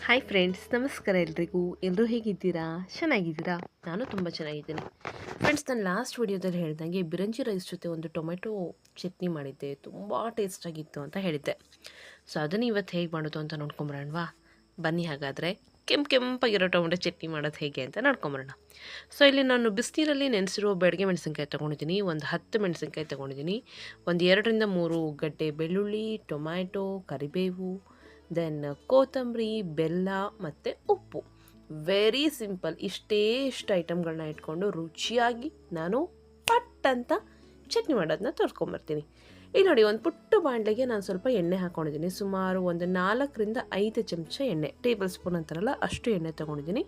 Hi friends, ನಮಸ್ಕಾರ ಎಲ್ರಿಗೂ. ಎಲ್ಲರೂ ಹೇಗಿದ್ದೀರಾ? ಚೆನ್ನಾಗಿದ್ದೀರಾ? ನಾನು ತುಂಬ ಚೆನ್ನಾಗಿದ್ದೀನಿ ಫ್ರೆಂಡ್ಸ್. ನಾನು ಲಾಸ್ಟ್ ವಿಡಿಯೋದಲ್ಲಿ ಹೇಳ್ದಂಗೆ ಬಿರಂಜಿ ರೈಸ್ ಜೊತೆ ಒಂದು ಟೊಮೆಟೊ ಚಟ್ನಿ ಮಾಡಿದ್ದೆ, ತುಂಬ ಟೇಸ್ಟಾಗಿತ್ತು ಅಂತ ಹೇಳಿದ್ದೆ. ಸೊ ಅದನ್ನು ಇವತ್ತು ಹೇಗೆ ಮಾಡೋದು ಅಂತ ನೋಡ್ಕೊಂಬರೋಣವಾ? ಬನ್ನಿ ಹಾಗಾದರೆ ಕೆಂಪಾಗಿರೋ ಟೊಮೆಟೊ ಚಟ್ನಿ ಮಾಡೋದು ಹೇಗೆ ಅಂತ ನೋಡ್ಕೊಂಬರೋಣ. ಸೊ ಇಲ್ಲಿ ನಾನು ಬಿಸಿನೀರಲ್ಲಿ ನೆನೆಸಿರೋ ಬೆಳಗ್ಗೆ ಮೆಣಸಿನ್ಕಾಯಿ ತೊಗೊಂಡಿದ್ದೀನಿ, ಒಂದು 10 ಮೆಣಸಿನ್ಕಾಯಿ ತೊಗೊಂಡಿದ್ದೀನಿ, ಒಂದು 2-3 ಗಡ್ಡೆ ಬೆಳ್ಳುಳ್ಳಿ, ಟೊಮ್ಯಾಟೊ, ಕರಿಬೇವು, ದೆನ್ ಕೊತ್ತಂಬರಿ, ಬೆಲ್ಲ ಮತ್ತು ಉಪ್ಪು. Very simple. ಇಷ್ಟು ಐಟಮ್ಗಳನ್ನ ಇಟ್ಕೊಂಡು ರುಚಿಯಾಗಿ ನಾನು ಪಟ್ ಅಂತ ಚಟ್ನಿ ಮಾಡೋದನ್ನ ತೋರಿಸ್ಕೊಂಬರ್ತೀನಿ. ಈಗ ನೋಡಿ, ಒಂದು ಪುಟ್ಟ ಬಾಣಲೆಗೆ ನಾನು ಸ್ವಲ್ಪ ಎಣ್ಣೆ ಹಾಕ್ಕೊಂಡಿದ್ದೀನಿ. ಸುಮಾರು ಒಂದು 4-5 ಚಮಚ ಎಣ್ಣೆ, ಟೇಬಲ್ ಸ್ಪೂನ್ ಅಂತಾರಲ್ಲ ಅಷ್ಟು ಎಣ್ಣೆ ತೊಗೊಂಡಿದ್ದೀನಿ.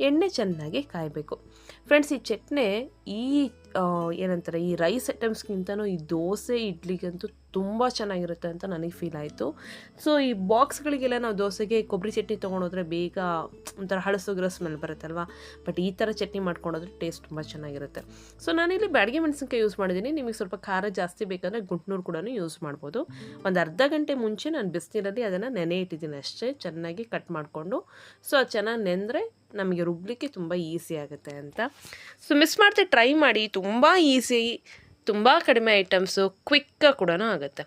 ಎಣ್ಣೆ ಚೆನ್ನಾಗಿ ಕಾಯಬೇಕು ಫ್ರೆಂಡ್ಸ್. ಈ ಚಟ್ನಿ ಏನಂತಾರೆ, ಈ ರೈಸ್ ಐಟಮ್ಸ್ಗಿಂತನೂ ಈ ದೋಸೆ ಇಡ್ಲಿಗಂತೂ ತುಂಬ ಚೆನ್ನಾಗಿರುತ್ತೆ ಅಂತ ನನಗೆ ಫೀಲ್ ಆಯಿತು. ಸೊ ಈ ಬಾಕ್ಸ್ಗಳಿಗೆಲ್ಲ ನಾವು ದೋಸೆಗೆ ಕೊಬ್ಬರಿ ಚಟ್ನಿ ತೊಗೊಂಡೋದ್ರೆ ಬೇಗ ಒಂಥರ ಹಳಸೋಗಿರೋ ಸ್ಮೆಲ್ ಬರುತ್ತಲ್ವ. ಬಟ್ ಈ ಥರ ಚಟ್ನಿ ಮಾಡ್ಕೊಂಡೋದ್ರೆ ಟೇಸ್ಟ್ ತುಂಬ ಚೆನ್ನಾಗಿರುತ್ತೆ. ಸೊ ನಾನಿಲ್ಲಿ ಬ್ಯಾಡಗೆ ಮೆಣಸಿನ್ಕಾಯಿ ಯೂಸ್ ಮಾಡಿದ್ದೀನಿ. ನಿಮಗೆ ಸ್ವಲ್ಪ ಖಾರ ಜಾಸ್ತಿ ಬೇಕಂದರೆ ಗುಂಟ್ನೂರು ಕೂಡ ಯೂಸ್ ಮಾಡ್ಬೋದು. ಒಂದು ಅರ್ಧ ಗಂಟೆ ಮುಂಚೆ ನಾನು ಬಿಸಿನೀರಲ್ಲಿ ಅದನ್ನು ನೆನೆ ಇಟ್ಟಿದ್ದೀನಿ ಅಷ್ಟೇ, ಚೆನ್ನಾಗಿ ಕಟ್ ಮಾಡಿಕೊಂಡು. ಸೊ ಅದು ಚೆನ್ನಾಗಿ ನೆಂದರೆ ನಮಗೆ ರುಬ್ಲಿಕ್ಕೆ ತುಂಬ ಈಸಿ ಆಗುತ್ತೆ ಅಂತ. ಸೊ ಮಿಸ್ ಮಾಡದೆ ಟ್ರೈ ಮಾಡಿ, ತುಂಬ ಈಸಿ, ತುಂಬ ಕಡಿಮೆ ಐಟಮ್ಸು, ಕ್ವಿಕ್ಕಾಗಿ ಕೂಡ ಆಗುತ್ತೆ.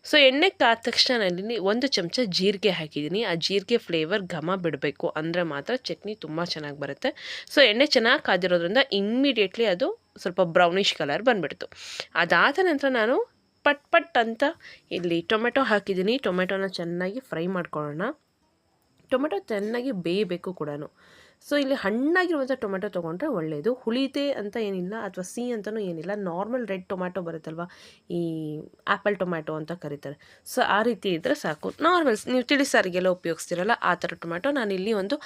ಸೊ ಎಣ್ಣೆ ಕಾದ ತಕ್ಷಣ ನಾನಿಲ್ಲಿ 1 ಚಮಚ ಜೀರಿಗೆ ಹಾಕಿದ್ದೀನಿ. ಆ ಜೀರಿಗೆ ಫ್ಲೇವರ್ ಘಮ ಬಿಡಬೇಕು, ಅಂದರೆ ಮಾತ್ರ ಚಟ್ನಿ ತುಂಬ ಚೆನ್ನಾಗಿ ಬರುತ್ತೆ. ಸೊ ಎಣ್ಣೆ ಚೆನ್ನಾಗಿ ಕಾದಿರೋದ್ರಿಂದ ಇಮ್ಮಿಡಿಯೇಟ್ಲಿ ಅದು ಸ್ವಲ್ಪ ಬ್ರೌನಿಷ್ ಕಲರ್ ಬಂದುಬಿಡ್ತು. ಅದಾದ ನಂತರ ನಾನು ಪಟ್ ಅಂತ ಇಲ್ಲಿ ಟೊಮೆಟೊ ಹಾಕಿದ್ದೀನಿ. ಟೊಮೆಟೊನ ಚೆನ್ನಾಗಿ ಫ್ರೈ ಮಾಡ್ಕೊಳ್ಳೋಣ. ಟೊಮೆಟೊ ಚೆನ್ನಾಗಿ ಬೇಯಬೇಕು ಕೂಡ. ಸೊ ಇಲ್ಲಿ ಹಣ್ಣಾಗಿರುವಂಥ ಟೊಮೆಟೊ ತೊಗೊಂಡ್ರೆ ಒಳ್ಳೆಯದು. ಹುಳಿದೆ ಅಂತ ಏನಿಲ್ಲ, ಅಥವಾ ಸಿಹಿ ಅಂತಲೂ ಏನಿಲ್ಲ. ನಾರ್ಮಲ್ ರೆಡ್ ಟೊಮ್ಯಾಟೊ ಬರುತ್ತಲ್ವ, ಈ ಆ್ಯಪಲ್ ಟೊಮ್ಯಾಟೊ ಅಂತ ಕರೀತಾರೆ. ಸೊ ಆ ರೀತಿ ಇದ್ದರೆ ಸಾಕು. ನಾರ್ಮಲ್ ನೀವು ತಿಳಿ ಸಾರಿಗೆಲ್ಲ ಉಪಯೋಗಿಸ್ತೀರಲ್ಲ ಆ ಥರ ಟೊಮ್ಯಾಟೊ. ನಾನಿಲ್ಲಿ ಒಂದು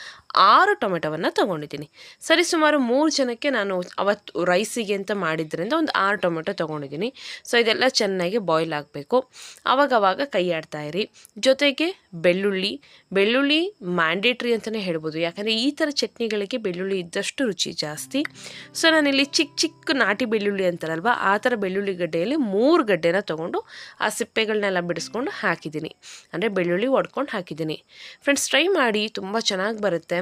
6 ಟೊಮೆಟೊವನ್ನು ತೊಗೊಂಡಿದ್ದೀನಿ. ಸರಿ, ಸುಮಾರು 3 ಜನಕ್ಕೆ ನಾನು ಅವತ್ತು ರೈಸಿಗೆ ಅಂತ ಮಾಡಿದ್ರಿಂದ ಒಂದು 6 ಟೊಮೆಟೊ ತೊಗೊಂಡಿದ್ದೀನಿ. ಸೊ ಇದೆಲ್ಲ ಚೆನ್ನಾಗಿ ಬಾಯ್ಲ್ ಆಗಬೇಕು. ಆವಾಗವಾಗ ಕೈ ಆಡ್ತಾಯಿರಿ. ಜೊತೆಗೆ ಬೆಳ್ಳುಳ್ಳಿ ಮ್ಯಾಂಡೇಟ್ರಿ ಅಂತಲೇ ಹೇಳ್ಬೋದು, ಯಾಕಂದರೆ ಈ ಥರ ಚಟ್ನಿಗಳಿಗೆ ಬೆಳ್ಳುಳ್ಳಿ ಇದ್ದಷ್ಟು ರುಚಿ ಜಾಸ್ತಿ. ಸೊ ನಾನಿಲ್ಲಿ ಚಿಕ್ಕ ನಾಟಿ ಬೆಳ್ಳುಳ್ಳಿ ಅಂತಾರಲ್ವ, ಆ ಥರ ಬೆಳ್ಳುಳ್ಳಿ ಗಡ್ಡೆಯಲ್ಲಿ 3 ಗಡ್ಡೆನ ತೊಗೊಂಡು ಆ ಸಿಪ್ಪೆಗಳನ್ನೆಲ್ಲ ಬಿಡಿಸ್ಕೊಂಡು ಹಾಕಿದ್ದೀನಿ, ಅಂದರೆ ಬೆಳ್ಳುಳ್ಳಿ ಒಡ್ಕೊಂಡು ಹಾಕಿದ್ದೀನಿ. ಫ್ರೆಂಡ್ಸ್, ಟ್ರೈ ಮಾಡಿ, ತುಂಬ ಚೆನ್ನಾಗಿ ಬರುತ್ತೆ.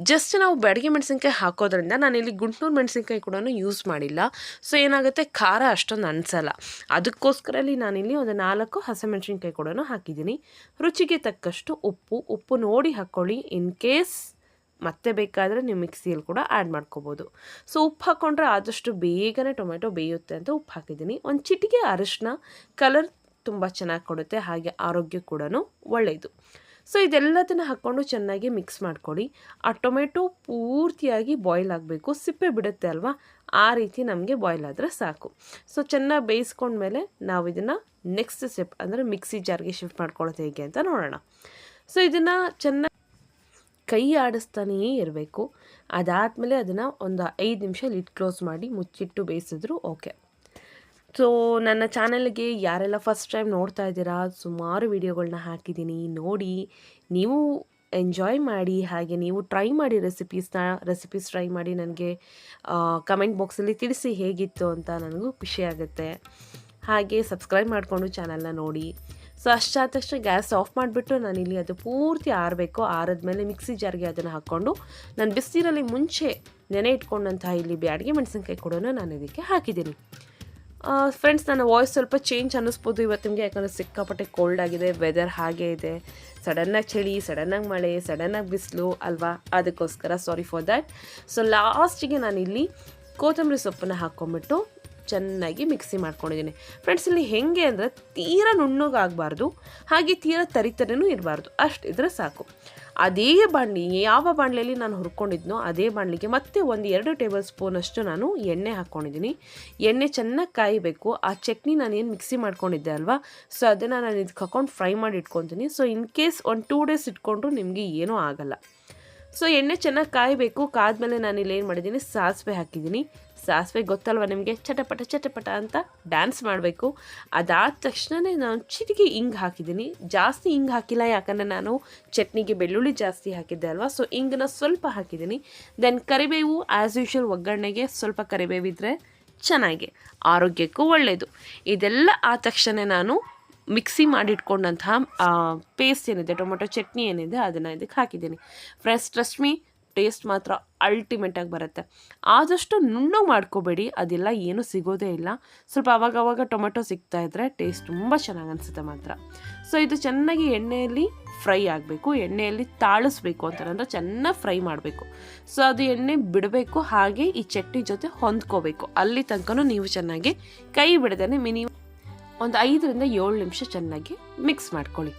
ಜಸ್ಟ್ ನಾವು ಬ್ಯಾಡಗೆ ಮೆಣಸಿನ್ಕಾಯಿ ಹಾಕೋದ್ರಿಂದ ನಾನಿಲ್ಲಿ ಗುಂಟ್ನೂರು ಮೆಣಸಿನ್ಕಾಯಿ ಕೂಡ ಯೂಸ್ ಮಾಡಿಲ್ಲ. ಸೊ ಏನಾಗುತ್ತೆ, ಖಾರ ಅಷ್ಟೊಂದು ಅನಿಸಲ್ಲ. ಅದಕ್ಕೋಸ್ಕರ ನಾನಿಲ್ಲಿ ಒಂದು 4 ಹಸಿಮೆಣಸಿನ್ಕಾಯಿ ಕೂಡ ಹಾಕಿದ್ದೀನಿ. ರುಚಿಗೆ ತಕ್ಕಷ್ಟು ಉಪ್ಪು ನೋಡಿ ಹಾಕ್ಕೊಳ್ಳಿ. ಇನ್ ಕೇಸ್ ಮತ್ತೆ ಬೇಕಾದರೆ ನೀವು ಮಿಕ್ಸಿಯಲ್ಲಿ ಕೂಡ ಆ್ಯಡ್ ಮಾಡ್ಕೋಬೋದು. ಸೊ ಉಪ್ಪು ಹಾಕ್ಕೊಂಡ್ರೆ ಆದಷ್ಟು ಬೇಗನೆ ಟೊಮೆಟೊ ಬೇಯುತ್ತೆ ಅಂತ ಉಪ್ಪು ಹಾಕಿದ್ದೀನಿ. ಒಂದು ಚಿಟಿಕೆ ಅರಿಶಿನ, ಕಲರ್ ತುಂಬ ಚೆನ್ನಾಗಿ ಕೊಡುತ್ತೆ, ಹಾಗೆ ಆರೋಗ್ಯ ಕೂಡ ಒಳ್ಳೆಯದು. ಸೊ ಇದೆಲ್ಲದನ್ನು ಹಾಕ್ಕೊಂಡು ಚೆನ್ನಾಗಿ ಮಿಕ್ಸ್ ಮಾಡ್ಕೊಳ್ಳಿ. ಆ ಟೊಮೆಟೊ ಪೂರ್ತಿಯಾಗಿ ಬಾಯ್ಲ್ ಆಗಬೇಕು, ಸಿಪ್ಪೆ ಬಿಡುತ್ತೆ ಅಲ್ವಾ, ಆ ರೀತಿ ನಮಗೆ ಬಾಯ್ಲ್ ಆದರೆ ಸಾಕು. ಸೊ ಚೆನ್ನಾಗಿ ಬೇಯಿಸ್ಕೊಂಡ್ಮೇಲೆ ನಾವು ಇದನ್ನು ನೆಕ್ಸ್ಟ್ ಸ್ಟೆಪ್ ಅಂದರೆ ಮಿಕ್ಸಿ ಜಾರ್ಗೆ ಶಿಫ್ಟ್ ಮಾಡ್ಕೊಳ್ಳೋದು ಹೇಗೆ ಅಂತ ನೋಡೋಣ. ಸೊ ಇದನ್ನು ಚೆನ್ನಾಗಿ ಕೈ ಆಡಿಸ್ತಾನೇ ಇರಬೇಕು. ಅದಾದಮೇಲೆ ಅದನ್ನು ಒಂದು 5 ನಿಮಿಷ ಲಿಡ್ ಕ್ಲೋಸ್ ಮಾಡಿ ಮುಚ್ಚಿಟ್ಟು ಬೇಯಿಸಿದ್ರು ಓಕೆ. ಸೊ ನನ್ನ ಚಾನಲ್ಗೆ ಯಾರೆಲ್ಲ ಫಸ್ಟ್ ಟೈಮ್ ನೋಡ್ತಾ ಇದ್ದೀರಾ, ಸುಮಾರು ವಿಡಿಯೋಗಳನ್ನ ಹಾಕಿದ್ದೀನಿ, ನೋಡಿ ನೀವು ಎಂಜಾಯ್ ಮಾಡಿ. ಹಾಗೆ ನೀವು ಟ್ರೈ ಮಾಡಿ ರೆಸಿಪೀಸ್ ಟ್ರೈ ಮಾಡಿ ನನಗೆ ಕಮೆಂಟ್ ಬಾಕ್ಸಲ್ಲಿ ತಿಳಿಸಿ ಹೇಗಿತ್ತು ಅಂತ, ನನಗೂ ಖುಷಿ ಆಗುತ್ತೆ. ಹಾಗೆ ಸಬ್ಸ್ಕ್ರೈಬ್ ಮಾಡಿಕೊಂಡು ಚಾನಲ್ನ ನೋಡಿ. ಸೊ ಅಷ್ಟಾದ ತಕ್ಷಣ ಗ್ಯಾಸ್ ಆಫ್ ಮಾಡಿಬಿಟ್ಟು ನಾನಿಲ್ಲಿ ಅದು ಪೂರ್ತಿ ಆರಬೇಕು. ಆರಿದ್ಮೇಲೆ ಮಿಕ್ಸಿ ಜಾರ್ಗೆ ಅದನ್ನು ಹಾಕ್ಕೊಂಡು ನಾನು ಬಿಸಿನೀರಲ್ಲಿ ಮುಂಚೆ ನೆನೆ ಇಟ್ಕೊಂಡಂತಹ ಇಲ್ಲಿ ಬ್ಯಾಡಗೆ ಮೆಣಸಿನ್ಕಾಯಿ ಕೂಡ ನಾನು ಇದಕ್ಕೆ ಹಾಕಿದ್ದೀನಿ. ಫ್ರೆಂಡ್ಸ್, ನನ್ನ ವಾಯ್ಸ್ ಸ್ವಲ್ಪ ಚೇಂಜ್ ಅನ್ನಿಸ್ಬೋದು ಇವತ್ತು ನಿಮಗೆ, ಯಾಕಂದರೆ ಸಿಕ್ಕಾಪಟ್ಟೆ ಕೋಲ್ಡ್ ಆಗಿದೆ, ವೆದರ್ ಹಾಗೇ ಇದೆ. ಸಡನ್ನಾಗಿ ಚಳಿ, ಸಡನ್ನಾಗಿ ಮಳೆ, ಸಡನ್ನಾಗಿ ಬಿಸಿಲು ಅಲ್ವಾ, ಅದಕ್ಕೋಸ್ಕರ ಸಾರಿ ಫಾರ್ ದ್ಯಾಟ್. ಸೊ ಲಾಸ್ಟಿಗೆ ನಾನಿಲ್ಲಿ ಕೊತ್ತಂಬರಿ ಸೊಪ್ಪನ್ನು ಹಾಕ್ಕೊಂಬಿಟ್ಟು ಚೆನ್ನಾಗಿ ಮಿಕ್ಸಿ ಮಾಡ್ಕೊಂಡಿದ್ದೀನಿ. ಫ್ರೆಂಡ್ಸ್, ಇಲ್ಲಿ ಹೇಗೆ ಅಂದರೆ ತೀರಾ ನುಣ್ಣಗಾಗಬಾರ್ದು, ಹಾಗೆ ತೀರಾ ತರಿತರೇನೂ ಇರಬಾರ್ದು, ಅಷ್ಟು ಇದ್ರೆ ಸಾಕು. ಅದೇ ಬಾಣಲಿ, ಯಾವ ಬಾಣಲೆಯಲ್ಲಿ ನಾನು ಹುರ್ಕೊಂಡಿದ್ನೋ ಅದೇ ಬಾಣಲಿಗೆ ಮತ್ತೆ ಒಂದು 2 ಟೇಬಲ್ ಸ್ಪೂನಷ್ಟು ನಾನು ಎಣ್ಣೆ ಹಾಕ್ಕೊಂಡಿದ್ದೀನಿ. ಎಣ್ಣೆ ಚೆನ್ನಾಗಿ ಕಾಯಬೇಕು. ಆ ಚಟ್ನಿ ನಾನೇನು ಮಿಕ್ಸಿ ಮಾಡ್ಕೊಂಡಿದ್ದೆ ಅಲ್ವಾ, ಸೊ ಅದನ್ನು ನಾನು ಇದಕ್ಕೆ ಹಾಕ್ಕೊಂಡು ಫ್ರೈ ಮಾಡಿ ಇಟ್ಕೊತೀನಿ. ಸೊ ಇನ್ ಕೇಸ್ ಒಂದು 2 ಡೇಸ್ ಇಟ್ಕೊಂಡ್ರು ನಿಮಗೆ ಏನೂ ಆಗಲ್ಲ. ಸೊ ಎಣ್ಣೆ ಚೆನ್ನಾಗಿ ಕಾಯಬೇಕು. ಕಾದ್ಮೇಲೆ ನಾನು ಇಲ್ಲಿ ಏನು ಮಾಡಿದ್ದೀನಿ, ಸಾಸಿವೆ ಹಾಕಿದ್ದೀನಿ. ಸಾಸಿವೆ ಗೊತ್ತಲ್ವ ನಿಮಗೆ, ಚಟಪಟ ಚಟಪಟ ಅಂತ ಡ್ಯಾನ್ಸ್ ಮಾಡಬೇಕು. ಅದಾದ ತಕ್ಷಣವೇ ನಾನು ಚಿಟಿಕೆ ಹಿಂಗೆ ಹಾಕಿದ್ದೀನಿ. ಜಾಸ್ತಿ ಹಿಂಗೆ ಹಾಕಿಲ್ಲ, ಯಾಕಂದರೆ ನಾನು ಚಟ್ನಿಗೆ ಬೆಳ್ಳುಳ್ಳಿ ಜಾಸ್ತಿ ಹಾಕಿದ್ದೆ ಅಲ್ವಾ. ಸೊ ಹಿಂಗನ್ನ ಸ್ವಲ್ಪ ಹಾಕಿದ್ದೀನಿ. ದೆನ್ ಕರಿಬೇವು, ಆ್ಯಸ್ ಯೂಶುವಲ್ ಒಗ್ಗರಣೆಗೆ ಸ್ವಲ್ಪ ಕರಿಬೇವಿದ್ರೆ ಚೆನ್ನಾಗಿ, ಆರೋಗ್ಯಕ್ಕೂ ಒಳ್ಳೆಯದು. ಇದೆಲ್ಲ ಆದ ತಕ್ಷಣ ನಾನು ಮಿಕ್ಸಿ ಮಾಡಿಟ್ಕೊಂಡಂತಹ ಪೇಸ್ಟ್ ಏನಿದೆ, ಟೊಮೊಟೊ ಚಟ್ನಿ ಏನಿದೆ ಅದನ್ನು ಇದಕ್ಕೆ ಹಾಕಿದ್ದೀನಿ. ಫ್ರೆಶ್ ಟ್ರಸ್ಟ್ ಮೀ, ಟೇಸ್ಟ್ ಮಾತ್ರ ಅಲ್ಟಿಮೇಟಾಗಿ ಬರುತ್ತೆ. ಆದಷ್ಟು ನುಣ್ಣಗೆ ಮಾಡ್ಕೋಬೇಡಿ, ಅದೆಲ್ಲ ಏನೂ ಸಿಗೋದೇ ಇಲ್ಲ. ಸ್ವಲ್ಪ ಅವಾಗವಾಗ ಟೊಮೆಟೊ ಸಿಗ್ತಾಯಿದ್ರೆ ಟೇಸ್ಟ್ ತುಂಬ ಚೆನ್ನಾಗಿ ಅನಿಸುತ್ತೆ ಮಾತ್ರ. ಸೊ ಇದು ಚೆನ್ನಾಗಿ ಎಣ್ಣೆಯಲ್ಲಿ ಫ್ರೈ ಆಗಬೇಕು, ಎಣ್ಣೆಯಲ್ಲಿ ತಾಳಿಸ್ಬೇಕು ಅಂತಂದರೆ ಚೆನ್ನಾಗಿ ಫ್ರೈ ಮಾಡಬೇಕು. ಸೊ ಅದು ಎಣ್ಣೆ ಬಿಡಬೇಕು, ಹಾಗೆ ಈ ಚಟ್ನಿ ಜೊತೆ ಹೊಂದ್ಕೋಬೇಕು. ಅಲ್ಲಿ ತನಕ ನೀವು ಚೆನ್ನಾಗಿ ಕೈ ಬಿಡದೇ ಮಿನಿಮಮ್ ಒಂದು 5ರಿಂದ 7 ನಿಮಿಷ ಚೆನ್ನಾಗಿ ಮಿಕ್ಸ್ ಮಾಡ್ಕೊಳ್ಳಿ.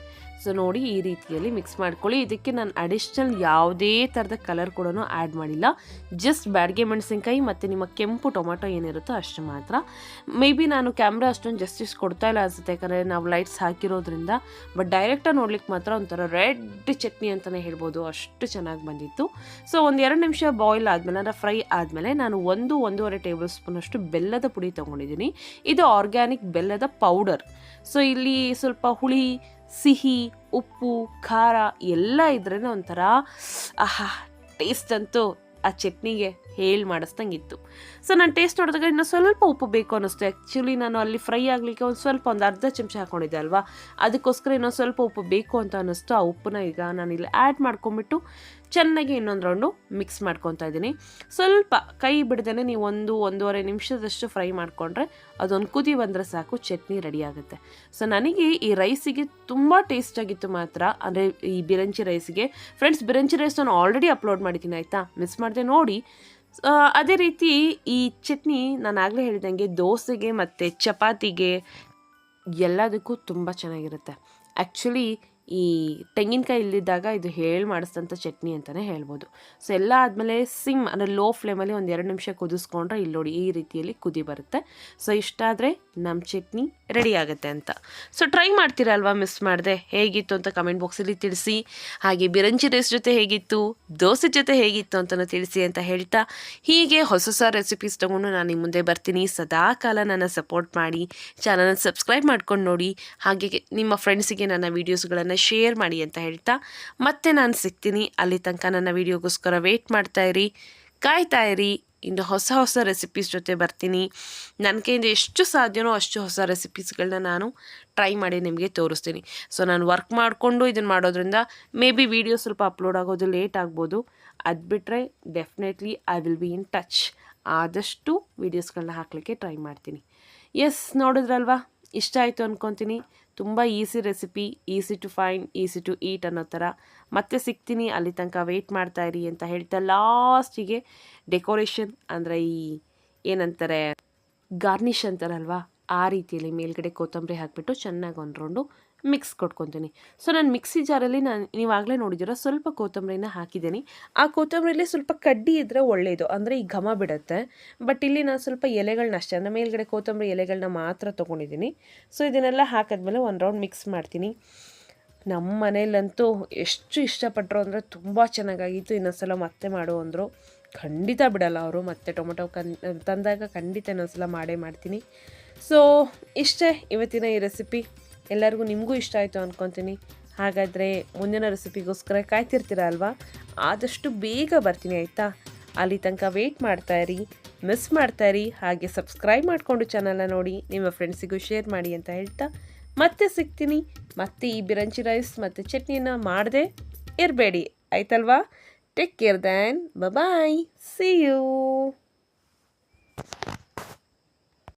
ಸೊ ನೋಡಿ, ಈ ರೀತಿಯಲ್ಲಿ ಮಿಕ್ಸ್ ಮಾಡ್ಕೊಳ್ಳಿ. ಇದಕ್ಕೆ ನಾನು ಅಡಿಷ್ನಲ್ ಯಾವುದೇ ಥರದ ಕಲರ್ ಕೂಡ ಆ್ಯಡ್ ಮಾಡಿಲ್ಲ. ಜಸ್ಟ್ ಬ್ಯಾಡಗೆ ಮೆಣಸಿನ್ಕಾಯಿ ಮತ್ತು ನಿಮ್ಮ ಕೆಂಪು ಟೊಮೆಟೊ ಏನಿರುತ್ತೋ ಅಷ್ಟು ಮಾತ್ರ. ಮೇ ಬಿ ನಾನು ಕ್ಯಾಮ್ರಾ ಅಷ್ಟೊಂದು ಜಸ್ಟಿಸ್ ಕೊಡ್ತಾ ಇಲ್ಲ ಅನಿಸುತ್ತೆ, ಯಾಕಂದರೆ ನಾವು ಲೈಟ್ಸ್ ಹಾಕಿರೋದ್ರಿಂದ. ಬಟ್ ಡೈರೆಕ್ಟಾಗಿ ನೋಡ್ಲಿಕ್ಕೆ ಮಾತ್ರ ಒಂಥರ ರೆಡ್ ಚಟ್ನಿ ಅಂತಲೇ ಹೇಳ್ಬೋದು, ಅಷ್ಟು ಚೆನ್ನಾಗಿ ಬಂದಿತ್ತು. ಸೊ ಒಂದು 2 ನಿಮಿಷ ಬಾಯ್ಲ್ ಆದಮೇಲೆ, ಅಂದರೆ ಫ್ರೈ ಆದಮೇಲೆ, ನಾನು 1-1.5 ಟೇಬಲ್ ಸ್ಪೂನಷ್ಟು ಬೆಲ್ಲದ ಪುಡಿ ತೊಗೊಂಡಿದ್ದೀನಿ. ಇದು ಆರ್ಗ್ಯಾನಿಕ್ ಬೆಲ್ಲದ ಪೌಡರ್. ಸೊ ಇಲ್ಲಿ ಸ್ವಲ್ಪ ಹುಳಿ, ಸಿಹಿ, ಉಪ್ಪು, ಖಾರ ಎಲ್ಲ ಇದ್ರೇ ಒಂಥರ ಟೇಸ್ಟ್ ಅಂತೂ ಆ ಚಟ್ನಿಗೆ ಹೇಳಿ ಮಾಡಿಸ್ದಂಗಿತ್ತು. ಸೊ ನಾನು ಟೇಸ್ಟ್ ನೋಡಿದಾಗ ಇನ್ನೂ ಸ್ವಲ್ಪ ಉಪ್ಪು ಬೇಕು ಅನ್ನಿಸ್ತು. ಆ್ಯಕ್ಚುಲಿ ನಾನು ಅಲ್ಲಿ ಫ್ರೈ ಆಗಲಿಕ್ಕೆ ಒಂದು ಅರ್ಧ ಚಮಚ ಹಾಕ್ಕೊಂಡಿದ್ದೆ ಅಲ್ವಾ, ಅದಕ್ಕೋಸ್ಕರ ಇನ್ನೊಂದು ಸ್ವಲ್ಪ ಉಪ್ಪು ಬೇಕು ಅಂತ ಅನ್ನಿಸ್ತು. ಆ ಉಪ್ಪನ್ನ ಈಗ ನಾನಿಲ್ಲಿ ಆ್ಯಡ್ ಮಾಡ್ಕೊಂಬಿಟ್ಟು ಚೆನ್ನಾಗಿ ಇನ್ನೊಂದು ರೌಂಡು ಮಿಕ್ಸ್ ಮಾಡ್ಕೊತಾ ಇದ್ದೀನಿ. ಸ್ವಲ್ಪ ಕೈ ಬಿಡ್ದೇ ನೀವು 1-1.5 ನಿಮಿಷದಷ್ಟು ಫ್ರೈ ಮಾಡಿಕೊಂಡ್ರೆ ಅದೊಂದು ಕುದಿ ಬಂದರೆ ಸಾಕು, ಚಟ್ನಿ ರೆಡಿ ಆಗುತ್ತೆ. ಸೊ ನನಗೆ ಈ ರೈಸಿಗೆ ತುಂಬ ಟೇಸ್ಟಾಗಿತ್ತು ಮಾತ್ರ, ಅಂದರೆ ಈ ಬಿರಂಚಿ ರೈಸಿಗೆ. ಫ್ರೆಂಡ್ಸ್, ಬಿರಂಚಿ ರೈಸ್ ನಾನು ಆಲ್ರೆಡಿ ಅಪ್ಲೋಡ್ ಮಾಡಿದ್ದೀನಿ, ಆಯಿತಾ, ಮಿಸ್ ಮಾಡಿದೆ ನೋಡಿ. ಅದೇ ರೀತಿ ಈ ಚಟ್ನಿ ನಾನು ಆಗಲೇ ಹೇಳಿದಂಗೆ ದೋಸೆಗೆ ಮತ್ತು ಚಪಾತಿಗೆ ಎಲ್ಲದಕ್ಕೂ ತುಂಬ ಚೆನ್ನಾಗಿರುತ್ತೆ. ಆ್ಯಕ್ಚುಲಿ ಈ ತೆಂಗಿನಕಾಯಿ ಇಲ್ಲಿದ್ದಾಗ ಇದು ಹೇಳಿ ಮಾಡಿಸಿದಂಥ ಚಟ್ನಿ ಅಂತಲೇ ಹೇಳ್ಬೋದು. ಸೊ ಎಲ್ಲ ಆದಮೇಲೆ ಸಿಮ್ ಅಂದರೆ ಲೋ ಫ್ಲೇಮಲ್ಲಿ ಒಂದು 2 ನಿಮಿಷ ಕುದಿಸ್ಕೊಂಡ್ರೆ ಇಲ್ಲಿ ನೋಡಿ ಈ ರೀತಿಯಲ್ಲಿ ಕುದಿ ಬರುತ್ತೆ. ಸೊ ಇಷ್ಟಾದರೆ ನಮ್ಮ ಚಟ್ನಿ ರೆಡಿ ಆಗುತ್ತೆ ಅಂತ. ಸೊ ಟ್ರೈ ಮಾಡ್ತೀರಲ್ವಾ, ಮಿಸ್ ಮಾಡಿದೆ, ಹೇಗಿತ್ತು ಅಂತ ಕಮೆಂಟ್ ಬಾಕ್ಸಲ್ಲಿ ತಿಳಿಸಿ. ಹಾಗೆ ಬಿರಂಚಿ ರೈಸ್ ಜೊತೆ ಹೇಗಿತ್ತು, ದೋಸೆ ಜೊತೆ ಹೇಗಿತ್ತು ಅಂತಲೂ ತಿಳಿಸಿ ಅಂತ ಹೇಳ್ತಾ, ಹೀಗೆ ಹೊಸ ರೆಸಿಪೀಸ್ ತೊಗೊಂಡು ನಾನು ನಿಮ್ಮ ಮುಂದೆ ಬರ್ತೀನಿ. ಸದಾ ಕಾಲ ನನ್ನ ಸಪೋರ್ಟ್ ಮಾಡಿ, ಚಾನಲ್ನ ಸಬ್ಸ್ಕ್ರೈಬ್ ಮಾಡ್ಕೊಂಡು ನೋಡಿ. ಹಾಗೆ ನಿಮ್ಮ ಫ್ರೆಂಡ್ಸಿಗೆ ನನ್ನ ವೀಡಿಯೋಸ್ಗಳನ್ನು ಶೇರ್ ಮಾಡಿ ಅಂತ ಹೇಳ್ತಾ, ಮತ್ತೆ ನಾನು ಸಿಗ್ತೀನಿ. ಅಲ್ಲಿ ತನಕ ನನ್ನ ವೀಡಿಯೋಗೋಸ್ಕರ ವೇಟ್ ಮಾಡ್ತಾಯಿರಿ, ಕಾಯ್ತಾಯಿರಿ. ಇನ್ನು ಹೊಸ ರೆಸಿಪೀಸ್ ಜೊತೆ ಬರ್ತೀನಿ. ನನ್ನ ಕೈಯಿಂದ ಎಷ್ಟು ಸಾಧ್ಯನೋ ಅಷ್ಟು ಹೊಸ ರೆಸಿಪೀಸ್ಗಳನ್ನ ನಾನು ಟ್ರೈ ಮಾಡಿ ನಿಮಗೆ ತೋರಿಸ್ತೀನಿ. ಸೊ ನಾನು ವರ್ಕ್ ಮಾಡಿಕೊಂಡು ಇದನ್ನು ಮಾಡೋದ್ರಿಂದ ಮೇ ಬಿ ವಿಡಿಯೋ ಸ್ವಲ್ಪ ಅಪ್ಲೋಡ್ ಆಗೋದು ಲೇಟ್ ಆಗ್ಬೋದು. ಅದು ಬಿಟ್ಟರೆ definitely I will be in touch. ಆದಷ್ಟು ವೀಡಿಯೋಸ್ಗಳನ್ನ ಹಾಕಲಿಕ್ಕೆ ಟ್ರೈ ಮಾಡ್ತೀನಿ. ಎಸ್, ನೋಡಿದ್ರಲ್ವಾ, ಇಷ್ಟ ಆಯಿತು ಅಂದ್ಕೊತೀನಿ. ತುಂಬ easy recipe, easy to find, easy to eat ಅನ್ನೋ ಥರ. ಮತ್ತೆ ಸಿಗ್ತೀನಿ, ಅಲ್ಲಿ ತನಕ ವೆಯ್ಟ್ ಮಾಡ್ತಾಯಿರಿ ಅಂತ ಹೇಳ್ತಾ, ಲಾಸ್ಟಿಗೆ ಡೆಕೋರೇಷನ್ ಅಂದರೆ ಈ ಏನಂತಾರೆ ಗಾರ್ನಿಷ್ ಅಂತಾರಲ್ವಾ, ಆ ರೀತಿಯಲ್ಲಿ ಮೇಲ್ಗಡೆ ಕೊತ್ತಂಬರಿ ಹಾಕಿಬಿಟ್ಟು ಚೆನ್ನಾಗಿ ಒಂದು ರೌಂಡು ಮಿಕ್ಸ್ ಕೊಟ್ಕೊತೀನಿ. ಸೊ ನಾನು ಮಿಕ್ಸಿ ಜಾರಲ್ಲಿ ನೀವಾಗಲೇ ನೋಡಿದ್ದೀರ ಸ್ವಲ್ಪ ಕೊತ್ತಂಬರಿನ ಹಾಕಿದ್ದೀನಿ. ಆ ಕೊತ್ತಂಬರಿಲಿ ಸ್ವಲ್ಪ ಕಡ್ಡಿ ಇದ್ದರೆ ಒಳ್ಳೆಯದು, ಅಂದರೆ ಈ ಘಮ ಬಿಡುತ್ತೆ. ಬಟ್ ಇಲ್ಲಿ ನಾನು ಸ್ವಲ್ಪ ಎಲೆಗಳನ್ನ ಅಷ್ಟೇ, ಅಂದರೆ ಮೇಲ್ಗಡೆ ಕೊತ್ತಂಬರಿ ಎಲೆಗಳನ್ನ ಮಾತ್ರ ತೊಗೊಂಡಿದ್ದೀನಿ. ಸೊ ಇದನ್ನೆಲ್ಲ ಹಾಕಿದ್ಮೇಲೆ ಒಂದು ರೌಂಡ್ ಮಿಕ್ಸ್ ಮಾಡ್ತೀನಿ. ನಮ್ಮ ಮನೇಲಂತೂ ಎಷ್ಟು ಇಷ್ಟಪಟ್ಟರು ಅಂದರೆ ತುಂಬ ಚೆನ್ನಾಗಾಗಿತ್ತು. ಇನ್ನೊಂದ್ಸಲ ಮತ್ತೆ ಮಾಡು ಅಂದರು. ಖಂಡಿತ ಬಿಡಲ್ಲ ಅವರು, ಮತ್ತೆ ಟೊಮೊಟೊ ತಂದಾಗ ಖಂಡಿತ ಇನ್ನೊಂದ್ಸಲ ಮಾಡ್ತೀನಿ. ಸೊ ಇಷ್ಟೇ ಇವತ್ತಿನ ಈ ರೆಸಿಪಿ. ಎಲ್ಲರಿಗೂ ನಿಮಗೂ ಇಷ್ಟ ಆಯಿತು ಅಂದ್ಕೊತೀನಿ. ಹಾಗಾದರೆ ಮುಂದಿನ ರೆಸಿಪಿಗೋಸ್ಕರ ಕಾಯ್ತಿರ್ತೀರ ಅಲ್ವಾ, ಆದಷ್ಟು ಬೇಗ ಬರ್ತೀನಿ, ಆಯಿತಾ. ಅಲ್ಲಿ ತನಕ ವೆಯ್ಟ್ ಮಾಡ್ತಾಯಿರಿ, ಮಿಸ್ ಮಾಡ್ತಾಯಿರಿ. ಹಾಗೆ ಸಬ್ಸ್ಕ್ರೈಬ್ ಮಾಡಿಕೊಂಡು ಚಾನಲ್ನ ನೋಡಿ, ನಿಮ್ಮ ಫ್ರೆಂಡ್ಸಿಗೂ ಶೇರ್ ಮಾಡಿ ಅಂತ ಹೇಳ್ತಾ ಮತ್ತೆ ಸಿಗ್ತೀನಿ. ಮತ್ತೆ ಈ ಬಿರಂಚಿ ರೈಸ್ ಮತ್ತು ಚಟ್ನಿಯನ್ನು ಮಾಡದೆ ಇರಬೇಡಿ, ಆಯ್ತಲ್ವಾ. Take care then, bye, see you.